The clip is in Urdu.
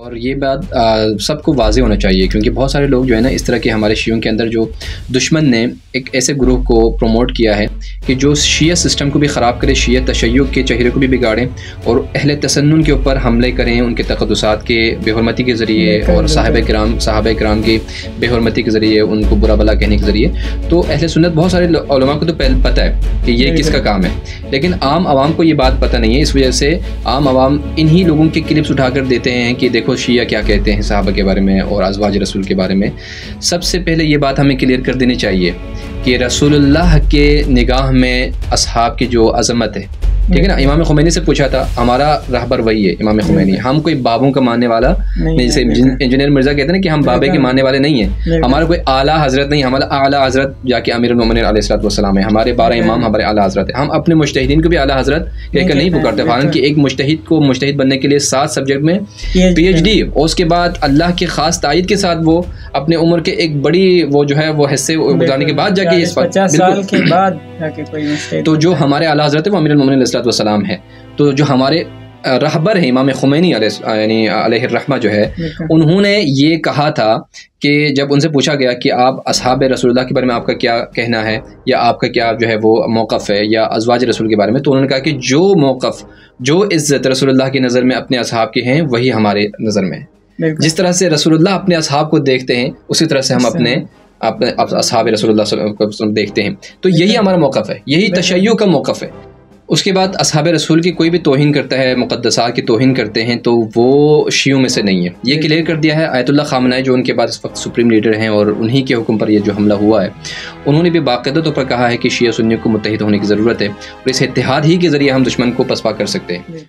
اور یہ بات سب کو واضح ہونا چاہیے، کیونکہ بہت سارے لوگ جو ہے نا اس طرح کے ہمارے شیعوں کے اندر جو دشمن نے ایک ایسے گروہ کو پروموٹ کیا ہے کہ جو شیعہ سسٹم کو بھی خراب کرے، شیعہ تشیع کے چہرے کو بھی بگاڑیں اور اہل تسنن کے اوپر حملے کریں، ان کے تقدسات کے بے حرمتی کے ذریعے اور صحابہ کرام کی بے حرمتی کے ذریعے، ان کو برا بلا کہنے کے ذریعے۔ تو اہل سنت بہت سارے علماء کو تو پتہ ہے کہ یہ کس کا کام ہے، لیکن عام عوام کو یہ بات پتہ نہیں ہے۔ اس وجہ سے عام عوام انہی لوگوں کے کلپس اٹھا کر دیتے ہیں کہ دیکھو شیعہ کیا کہتے ہیں صحابہ کے بارے میں اور ازواج رسول کے بارے میں۔ سب سے پہلے یہ بات ہمیں کلیئر کر دینی چاہیے کہ رسول اللہ کے نگاہ میں اصحاب کی جو عظمت ہے، ٹھیک ہے نا۔ امام خمینی سے پوچھا تھا، ہمارا رہبر وہی ہے امام خمینی، ہم کوئی بابوں کا ماننے والا نہیں، جیسے انجینئر مرزا کہتے ہیں نا کہ ہم بابے کے ماننے والے نہیں ہیں، ہمارا کوئی اعلیٰ حضرت نہیں، ہمارا اعلیٰ حضرت جا کے امیر المومنین علیہ الصلوۃ والسلام ہے، ہمارے 12 امام ہمارے اعلیٰ حضرت ہیں۔ ہم اپنے مجتہدین کو بھی اعلیٰ حضرت کہہ کر نہیں پکارتے، حالانکہ ایک مجتہد کو مجتہد بننے کے لیے 7 سبجیکٹ میں PhD اور اس کے بعد اللہ کے خاص تائید کے ساتھ وہ اپنے عمر کے ایک بڑی وہ جو ہے وہ حصے گزارنے کے بعد جا کے اس 50 سال کے بعد جا کے کوئی مجتہد، تو جو ہمارے اعلیٰ حضرت ہے وہ امیر المومنین علیہ الصلوۃ والسلام ہے۔ تو جو ہمارے رہبر ہیں امام خمینی علیہ الرحمہ جو ہے، انہوں نے یہ کہا تھا کہ جب ان سے پوچھا گیا کہ آپ اصحاب رسول اللہ کے بارے میں آپ کا کیا کہنا ہے، یا آپ کا کیا جو ہے وہ موقف ہے، یا ازواج رسول کے بارے میں، تو انہوں نے کہا کہ جو موقف، جو عزت رسول اللہ کی نظر میں اپنے اصحاب کے ہیں وہی ہمارے نظر میں ہے۔ جس طرح سے رسول اللہ اپنے اصحاب کو دیکھتے ہیں اسی طرح سے ہم اپنے اصحاب رسول اللہ صلی اللہ علیہ وسلم کو دیکھتے ہیں۔ تو یہی ہمارا موقف ہے، یہی تشیع کا موقف ہے۔ اس کے بعد اصحاب رسول کی کوئی بھی توہین کرتا ہے، مقدسات کی توہین کرتے ہیں، تو وہ شیعوں میں سے نہیں ہے۔ یہ کلیئر کر دیا ہے آیت اللہ خامنہ جو ان کے بعد اس وقت سپریم لیڈر ہیں، اور انہی کے حکم پر یہ جو حملہ ہوا ہے، انہوں نے بھی باقاعدہ طور پر کہا ہے کہ شیعہ سنی کو متحد ہونے کی ضرورت ہے، اور اس اتحاد ہی کے ذریعے ہم دشمن کو پسپا کر سکتے ہیں۔